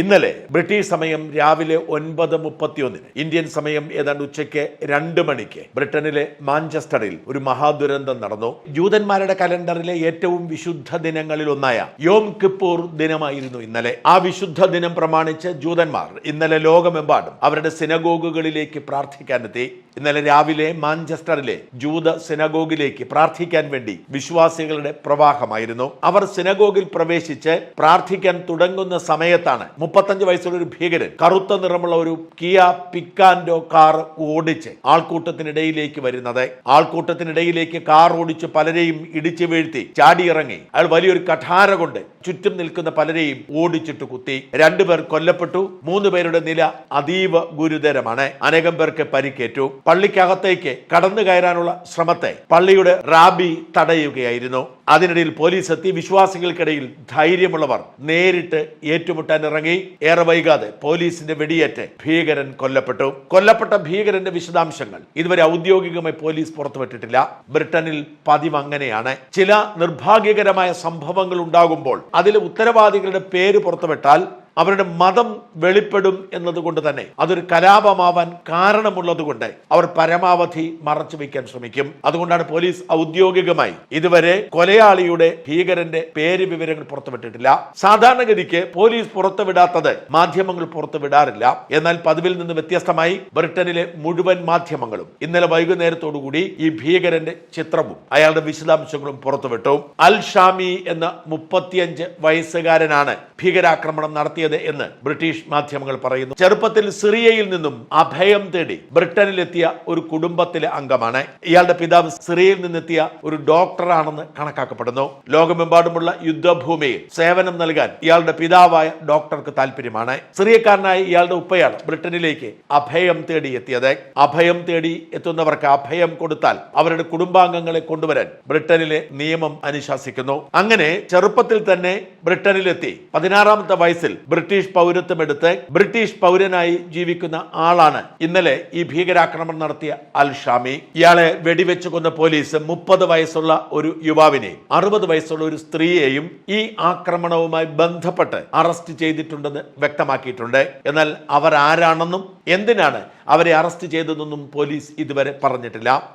ഇന്നലെ ബ്രിട്ടീഷ് സമയം രാവിലെ 9:31 ഇന്ത്യൻ സമയം ഏതാണ്ട് ഉച്ചയ്ക്ക് 2 മണിക്ക് ബ്രിട്ടനിലെ മാഞ്ചസ്റ്ററിൽ ഒരു മഹാദുരന്തം നടന്നു. ജൂതന്മാരുടെ കലണ്ടറിലെ ഏറ്റവും വിശുദ്ധ ദിനങ്ങളിൽ ഒന്നായ യോം കിപ്പൂർ ദിനമായിരുന്നു ഇന്നലെ. ആ വിശുദ്ധ ദിനം പ്രമാണിച്ച് ജൂതന്മാർ ഇന്നലെ ലോകമെമ്പാടും അവരുടെ സിനഗോഗുകളിലേക്ക് പ്രാർത്ഥിക്കാനെത്തി. ഇന്നലെ രാവിലെ മാഞ്ചസ്റ്ററിലെ ജൂത സിനഗോഗിലേക്ക് പ്രാർത്ഥിക്കാൻ വേണ്ടി വിശ്വാസികളുടെ പ്രവാഹമായിരുന്നു. അവർ സിനഗോഗിൽ പ്രവേശിച്ച് പ്രാർത്ഥിക്കാൻ തുടങ്ങുന്ന സമയത്താണ് 35 വയസ്സുള്ള ഒരു ഭീകരൻ കറുത്ത നിറമുള്ള ഒരു കിയ പിക്കാൻഡോ കാർ ഓടിച്ച് ആൾക്കൂട്ടത്തിനിടയിലേക്ക് വരുന്നത്. ആൾക്കൂട്ടത്തിനിടയിലേക്ക് കാർ ഓടിച്ച് പലരെയും ഇടിച്ചു വീഴ്ത്തി ചാടിയിറങ്ങി. അയാൾ വലിയൊരു കഠാര കൊണ്ട് ചുറ്റും നിൽക്കുന്ന പലരെയും ഓടിച്ചിട്ട് കുത്തി. 2 പേർ കൊല്ലപ്പെട്ടു. 3 പേരുടെ നില അതീവ ഗുരുതരമാണ്. അനേകം പേർക്ക് പരിക്കേറ്റു. പള്ളിക്കകത്തേക്ക് കടന്നു കയറാനുള്ള ശ്രമത്തെ പള്ളിയുടെ റാബി തടയുകയായിരുന്നു. അതിനിടയിൽ പോലീസ് എത്തി. വിശ്വാസികൾക്കിടയിൽ ധൈര്യമുള്ളവർ നേരിട്ട് ഏറ്റുമുട്ടാൻ ഇറങ്ങി. ഏറെ വൈകാതെ പോലീസിന്റെ വെടിയേറ്റ് ഭീകരൻ കൊല്ലപ്പെട്ടു. കൊല്ലപ്പെട്ട ഭീകരന്റെ വിശദാംശങ്ങൾ ഇതുവരെ ഔദ്യോഗികമായി പോലീസ് പുറത്തുവിട്ടിട്ടില്ല. ബ്രിട്ടനിൽ പതിവ് അങ്ങനെയാണ്. ചില നിർഭാഗ്യകരമായ സംഭവങ്ങൾ ഉണ്ടാകുമ്പോൾ അതിലെ ഉത്തരവാദികളുടെ പേര് പുറത്തുവിട്ടാൽ അവരുടെ മതം വെളിപ്പെടും എന്നതുകൊണ്ട് തന്നെ അതൊരു കലാപമാവാൻ കാരണമുള്ളതുകൊണ്ട് അവർ പരമാവധി മറച്ചു വയ്ക്കാൻ ശ്രമിക്കും. അതുകൊണ്ടാണ് പോലീസ് ഔദ്യോഗികമായി ഇതുവരെ കൊലയാളിയുടെ ഭീകരന്റെ പേര് വിവരങ്ങൾ പുറത്തുവിട്ടിട്ടില്ല. സാധാരണഗതിക്ക് പോലീസ് പുറത്തുവിടാത്തത് മാധ്യമങ്ങൾ പുറത്തുവിടാറില്ല. എന്നാൽ പതിവിൽ നിന്ന് വ്യത്യസ്തമായി ബ്രിട്ടനിലെ മുഴുവൻ മാധ്യമങ്ങളും ഇന്നലെ വൈകുന്നേരത്തോടുകൂടി ഈ ഭീകരന്റെ ചിത്രവും അയാളുടെ വിശദാംശങ്ങളും പുറത്തുവിട്ടു. അൽ ഷാമി എന്ന 35 വയസ്സുകാരനാണ് ഭീകരാക്രമണം നടത്തിയത് എന്ന് ബ്രിട്ടീഷ് മാധ്യമങ്ങൾ പറയുന്നു. ചെറുപ്പത്തിൽ സിറിയയിൽ നിന്നും അഭയം തേടി ബ്രിട്ടനിലെത്തിയ ഒരു കുടുംബത്തിലെ അംഗമാണ്. ഇയാളുടെ പിതാവ് സിറിയയിൽ നിന്നെത്തിയ ഒരു ഡോക്ടറാണെന്ന് കണക്കാക്കപ്പെടുന്നു. ലോകമെമ്പാടുമുള്ള യുദ്ധഭൂമിയിൽ സേവനം നൽകാൻ ഇയാളുടെ പിതാവായ ഡോക്ടർക്ക് താല്പര്യമാണ്. സിറിയക്കാരനായ ഇയാളുടെ ഉപ്പയാണ് ബ്രിട്ടനിലേക്ക് അഭയം തേടി എത്തിയത്. അഭയം തേടി എത്തുന്നവർക്ക് അഭയം കൊടുത്താൽ അവരുടെ കുടുംബാംഗങ്ങളെ കൊണ്ടുവരാൻ ബ്രിട്ടനിലെ നിയമം അനുശാസിക്കുന്നു. അങ്ങനെ ചെറുപ്പത്തിൽ തന്നെ ബ്രിട്ടനിലെത്തി 16ാമത്തെ വയസ്സിൽ ബ്രിട്ടീഷ് പൗരത്വം എടുത്ത് ബ്രിട്ടീഷ് പൗരനായി ജീവിക്കുന്ന ആളാണ് ഇന്നലെ ഈ ഭീകരാക്രമണം നടത്തിയ അൽ ഷാമി. ഇയാളെ വെടിവെച്ച് കൊന്ന പോലീസ് 30 വയസ്സുള്ള ഒരു യുവാവിനെയും 60 വയസ്സുള്ള ഒരു സ്ത്രീയെയും ഈ ആക്രമണവുമായി ബന്ധപ്പെട്ട് അറസ്റ്റ് ചെയ്തിട്ടുണ്ടെന്ന് വ്യക്തമാക്കിയിട്ടുണ്ട്. എന്നാൽ അവർ ആരാണെന്നും എന്തിനാണ് അവരെ അറസ്റ്റ് ചെയ്തതെന്നും പോലീസ് ഇതുവരെ പറഞ്ഞിട്ടില്ല.